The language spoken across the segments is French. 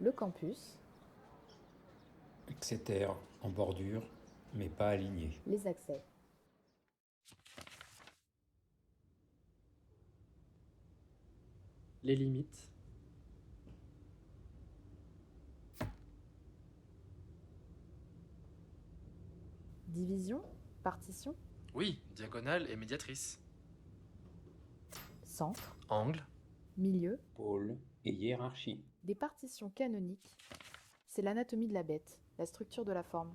le campus, Etc. en bordure, mais pas aligné. les accès. Les limites. Division, partition, Oui, diagonale et médiatrice. centre, Angle. milieu, Pôle et hiérarchie. des partitions canoniques. C'est l'anatomie de la bête, la structure de la forme.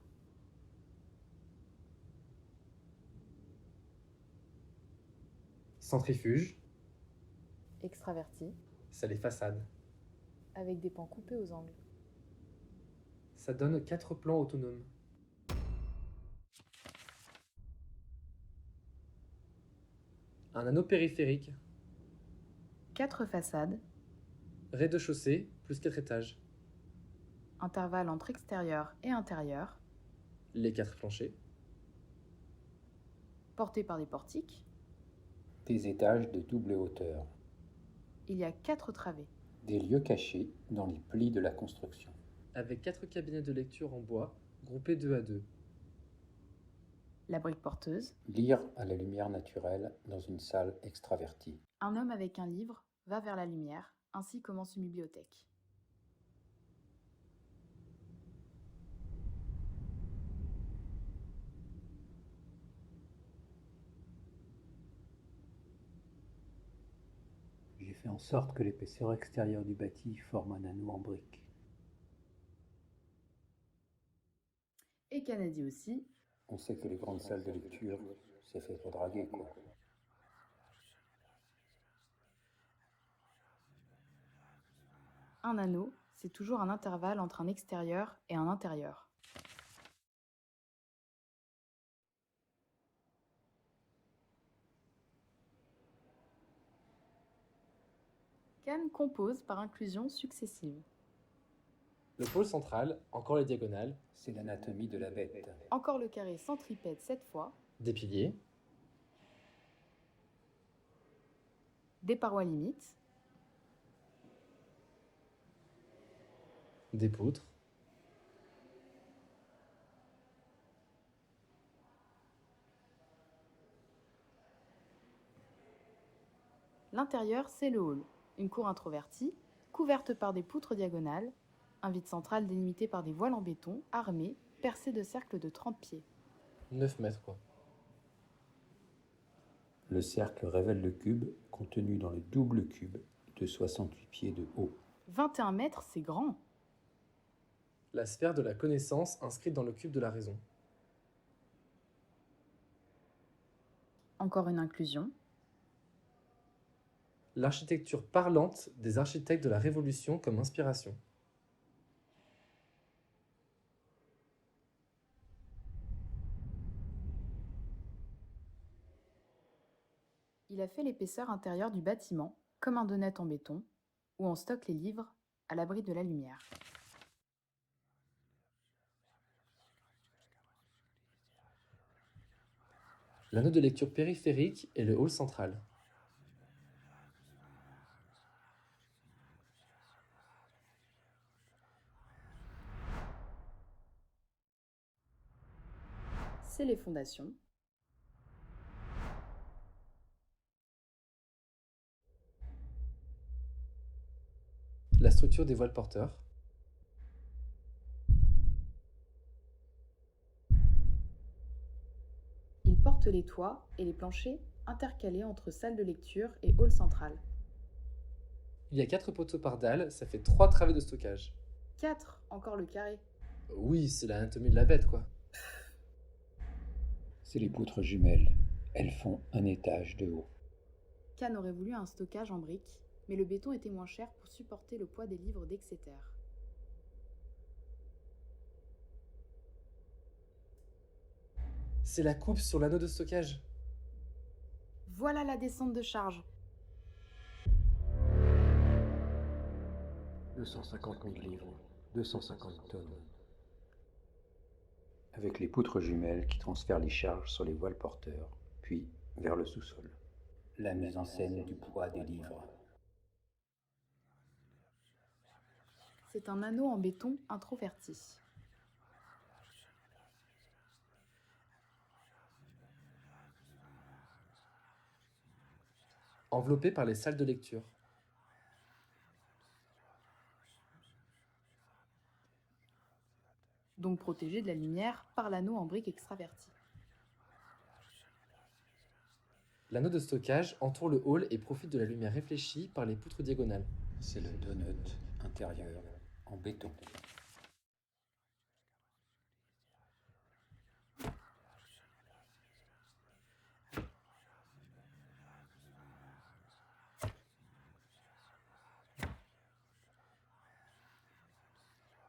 Centrifuge. Extraverti, Ça les façades. avec des pans coupés aux angles. Ça donne 4 plans autonomes. Un anneau périphérique. 4 façades, Rez-de-chaussée plus 4 étages. intervalle entre extérieur et intérieur, Les 4 planchers. portés par des portiques. Des étages de double hauteur. Il y a 4 travées. Des lieux cachés dans les plis de la construction. Avec 4 cabinets de lecture en bois, groupés 2 à 2. La brique porteuse. Lire à la lumière naturelle dans une salle extravertie. Un homme avec un livre va vers la lumière, ainsi commence une bibliothèque. J'ai fait en sorte que l'épaisseur extérieure du bâti forme un anneau en briques. Et Kennedy aussi. On sait que les grandes salles de lecture, c'est fait pour draguer, quoi. Un anneau, c'est toujours un intervalle entre un extérieur et un intérieur. Kahn compose par inclusion successive. Le pôle central, encore les diagonales. C'est l'anatomie de la bête. Encore le carré centripède 7 fois, Des piliers. des parois limites, Des poutres. l'intérieur c'est le hall, une cour introvertie, couverte par des poutres diagonales, un vide central délimité par des voiles en béton, armés, percés de cercles de 30 pieds. 9 mètres quoi. Le cercle révèle le cube contenu dans le double cube de 68 pieds de haut. 21 mètres, c'est grand. La sphère de la connaissance inscrite dans le cube de la raison. Encore une inclusion. L'architecture parlante des architectes de la Révolution comme inspiration. Il a fait l'épaisseur intérieure du bâtiment, comme un donnet en béton, où on stocke les livres, à l'abri de la lumière. L'anneau de lecture périphérique et le hall central. C'est les fondations. La structure des voiles porteurs. Il porte les toits et les planchers intercalés entre salle de lecture et hall central. Il y a 4 poteaux par dalle, ça fait 3 travées de stockage. 4, encore le carré. Oui, c'est l'anatomie de la bête quoi. C'est les poutres jumelles. Elles font un étage de haut. Kahn aurait voulu un stockage en briques, mais le béton était moins cher pour supporter le poids des livres d'Exeter. C'est la coupe sur l'anneau de stockage. Voilà la descente de charge. 250 000 livres, 250 tonnes. Avec les poutres jumelles qui transfèrent les charges sur les voiles porteurs, puis vers le sous-sol. La mise en scène du poids des livres. C'est un anneau en béton introverti. Enveloppé par les salles de lecture. Donc protégé de la lumière par l'anneau en brique extraverti. L'anneau de stockage entoure le hall et profite de la lumière réfléchie par les poutres diagonales. C'est le donut intérieur en béton.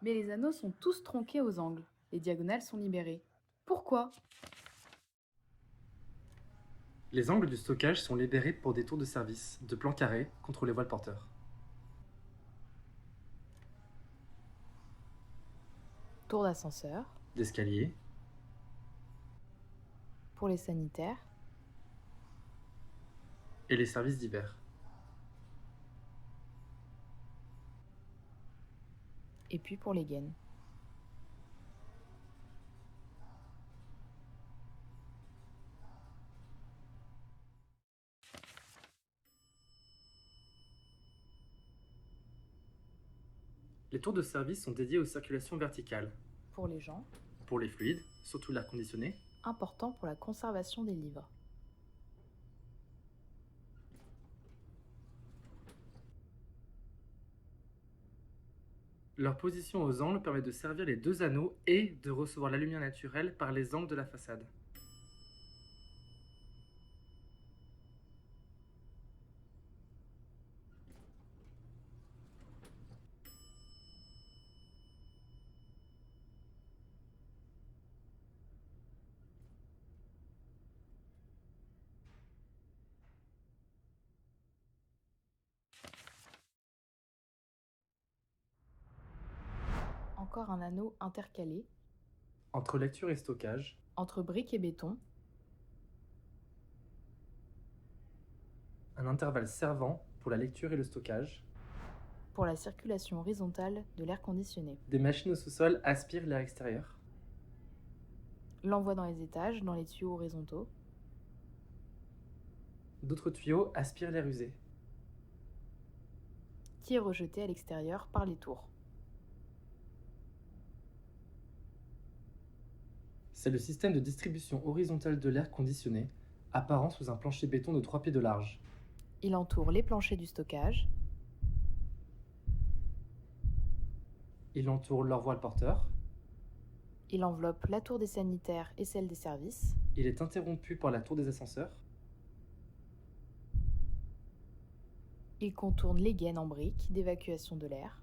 Mais les anneaux sont tous tronqués aux angles. Les diagonales sont libérées. Pourquoi ? Les angles du stockage sont libérés pour des tours de service, de plans carrés, contre les voiles porteurs. Tour d'ascenseur, D'escalier, pour les sanitaires, et les services divers. et puis pour les gaines. Les tours de service sont dédiés aux circulations verticales, Pour les gens, pour les fluides, surtout l'air conditionné, important pour la conservation des livres. Leur position aux angles permet de servir les deux anneaux et de recevoir la lumière naturelle par les angles de la façade. Encore un anneau intercalé Entre lecture et stockage, entre briques et béton, un intervalle servant pour la lecture et le stockage. pour la circulation horizontale de l'air conditionné. Des machines au sous-sol aspirent l'air extérieur. L'envoi dans les étages, dans les tuyaux horizontaux, D'autres tuyaux aspirent l'air usé. qui est rejeté à l'extérieur par les tours. C'est le système de distribution horizontale de l'air conditionné, apparent sous un plancher béton de 3 pieds de large. Il entoure les planchers du stockage, Il entoure leur voile porteur. il enveloppe la tour des sanitaires et celle des services, Il est interrompu par la tour des ascenseurs. il contourne les gaines en briques d'évacuation de l'air,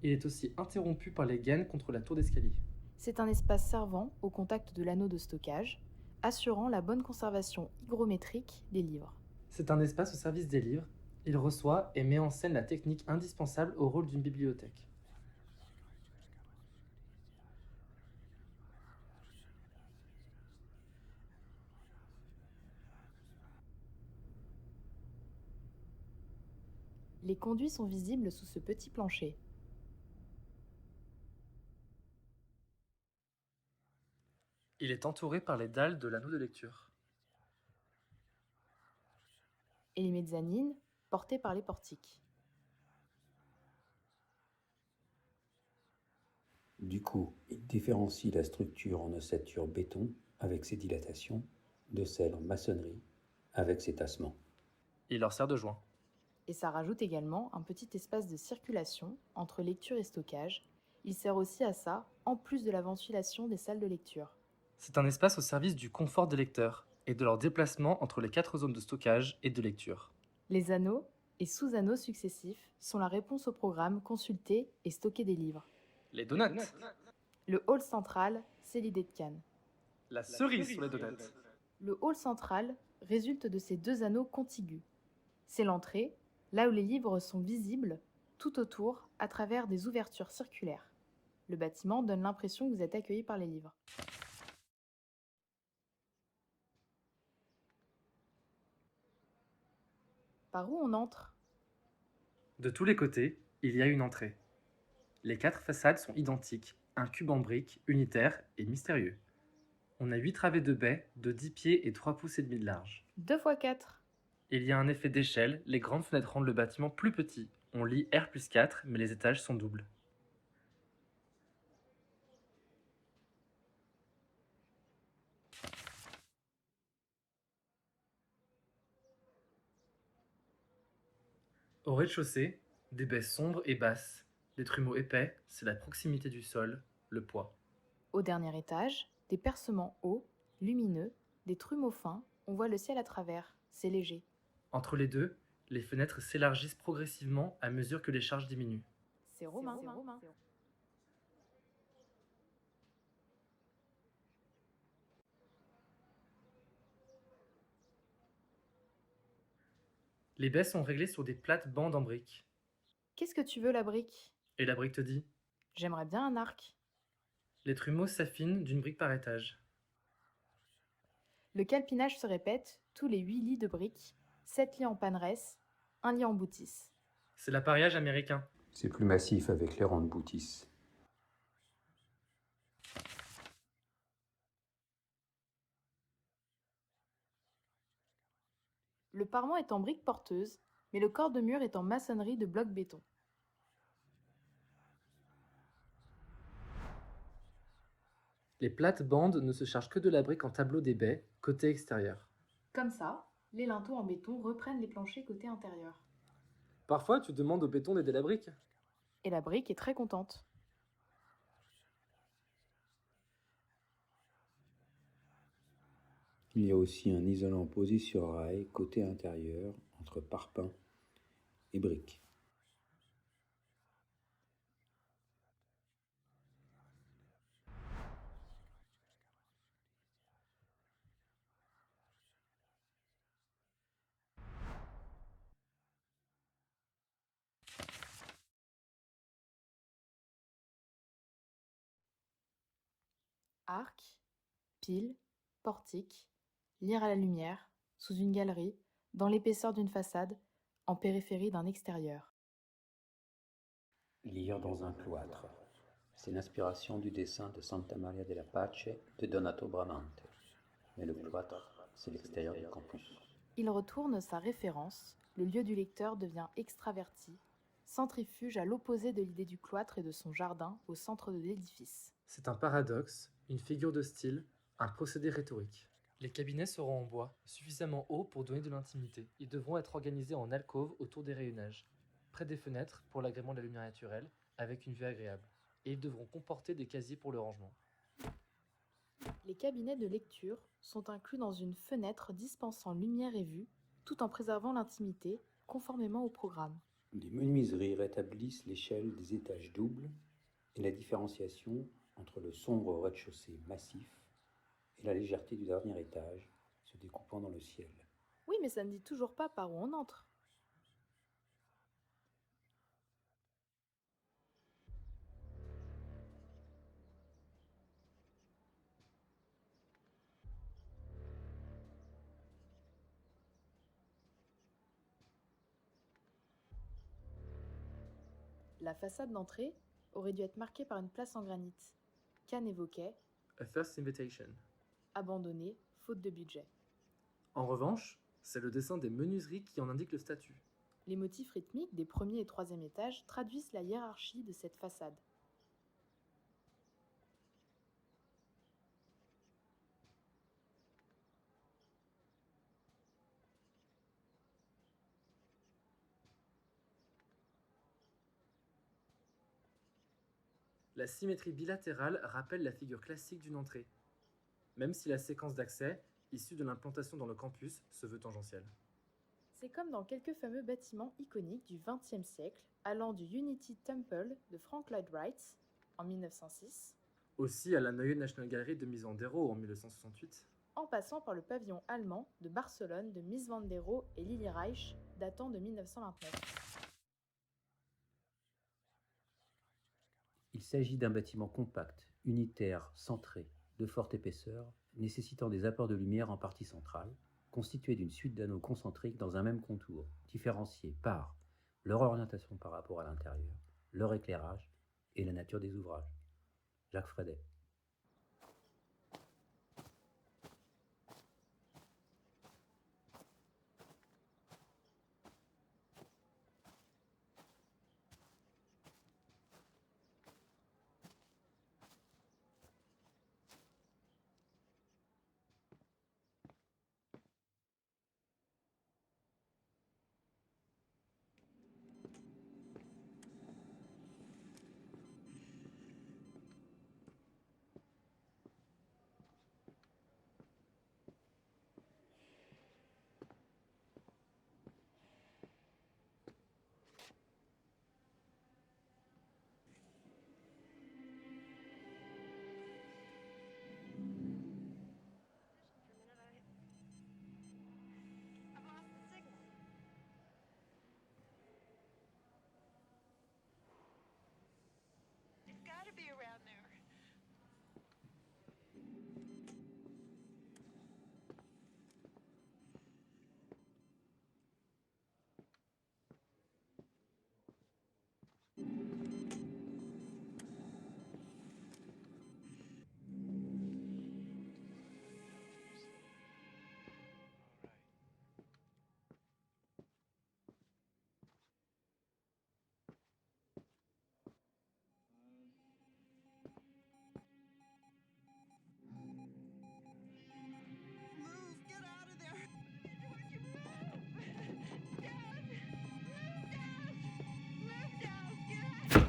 Il est aussi interrompu par les gaines contre la tour d'escalier. c'est un espace servant au contact de l'anneau de stockage, assurant la bonne conservation hygrométrique des livres. C'est un espace au service des livres. Il reçoit et met en scène la technique indispensable au rôle d'une bibliothèque. Les conduits sont visibles sous ce petit plancher. Il est entouré par les dalles de l'anneau de lecture. Et les mezzanines, portées par les portiques. Du coup, il différencie la structure en ossature béton avec ses dilatations de celle en maçonnerie avec ses tassements. Il leur sert de joint. Et ça rajoute également un petit espace de circulation entre lecture et stockage. Il sert aussi à ça, en plus de la ventilation des salles de lecture. C'est un espace au service du confort des lecteurs et de leur déplacement entre les 4 zones de stockage et de lecture. Les anneaux et sous-anneaux successifs sont la réponse au programme consulter et stocker des livres. Les donuts. Le hall central, c'est l'idée de Cannes. La cerise sur les donuts. Le hall central résulte de ces deux anneaux contigus. C'est l'entrée, là où les livres sont visibles, tout autour, à travers des ouvertures circulaires. Le bâtiment donne l'impression que vous êtes accueilli par les livres. Par où on entre? De tous les côtés, il y a une entrée. Les 4 façades sont identiques, un cube en briques, unitaire et mystérieux. On a 8 travées de baies de 10 pieds et 3 pouces et demi de large. 2 fois 4. Il y a un effet d'échelle, les grandes fenêtres rendent le bâtiment plus petit. On lit R+4, mais les étages sont doubles. Au rez-de-chaussée, des baies sombres et basses. Les trumeaux épais, c'est la proximité du sol, le poids. Au dernier étage, des percements hauts, lumineux, des trumeaux fins, on voit le ciel à travers, c'est léger. Entre les deux, les fenêtres s'élargissent progressivement à mesure que les charges diminuent. C'est romain. Les baies sont réglées sur des plates bandes en briques. Qu'est-ce que tu veux, la brique? Et la brique te dit, J'aimerais bien un arc. les trumeaux s'affinent d'une brique par étage. Le calpinage se répète, tous les 8 lits de briques, 7 lits en paneresse, 1 lit en boutisse. C'est l'appareillage américain. C'est plus massif avec les rangs de boutisses. Le parement est en briques porteuses, mais le corps de mur est en maçonnerie de blocs béton. Les plates bandes ne se chargent que de la brique en tableau des baies, côté extérieur. Comme ça, les linteaux en béton reprennent les planchers côté intérieur. Parfois, tu demandes au béton d'aider la brique. Et la brique est très contente. Il y a aussi un isolant posé sur rail côté intérieur entre parpaing et briques. Arc, pile, portique, lire à la lumière, sous une galerie, dans l'épaisseur d'une façade, en périphérie d'un extérieur. Lire dans un cloître. C'est l'inspiration du dessin de Santa Maria della Pace de Donato Bramante. Mais le cloître, c'est l'extérieur du campus. Il retourne sa référence, le lieu du lecteur devient extraverti, centrifuge à l'opposé de l'idée du cloître et de son jardin au centre de l'édifice. C'est un paradoxe, une figure de style, un procédé rhétorique. Les cabinets seront en bois, suffisamment hauts pour donner de l'intimité. Ils devront être organisés en alcôve autour des rayonnages, près des fenêtres pour l'agrément de la lumière naturelle, avec une vue agréable. Et ils devront comporter des casiers pour le rangement. Les cabinets de lecture sont inclus dans une fenêtre dispensant lumière et vue, tout en préservant l'intimité, conformément au programme. Les menuiseries rétablissent l'échelle des étages doubles et la différenciation entre le sombre rez-de-chaussée massif et la légèreté du dernier étage se découpant dans le ciel. Oui, mais ça ne dit toujours pas par où on entre. La façade d'entrée aurait dû être marquée par une place en granit. Kahn évoquait A First Invitation. abandonné, faute de budget. En revanche, c'est le dessin des menuiseries qui en indique le statut. Les motifs rythmiques des premier et troisième étages traduisent la hiérarchie de cette façade. La symétrie bilatérale rappelle la figure classique d'une entrée, même si la séquence d'accès, issue de l'implantation dans le campus, se veut tangentielle. C'est comme dans quelques fameux bâtiments iconiques du XXe siècle, allant du Unity Temple de Frank Lloyd Wright en 1906, Aussi à la Neue National Gallery de Mies van der Rohe en 1968, en passant par le pavillon allemand de Barcelone de Mies van der Rohe et Lili Reich, datant de 1929. Il s'agit d'un bâtiment compact, unitaire, centré, de forte épaisseur, nécessitant des apports de lumière en partie centrale, constitués d'une suite d'anneaux concentriques dans un même contour, différenciés par leur orientation par rapport à l'intérieur, leur éclairage et la nature des ouvrages. Jacques Frédet. Be around there. Move! Get out of there! Don't you move! Dad! Move, Dad! Get out!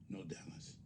No, Dallas.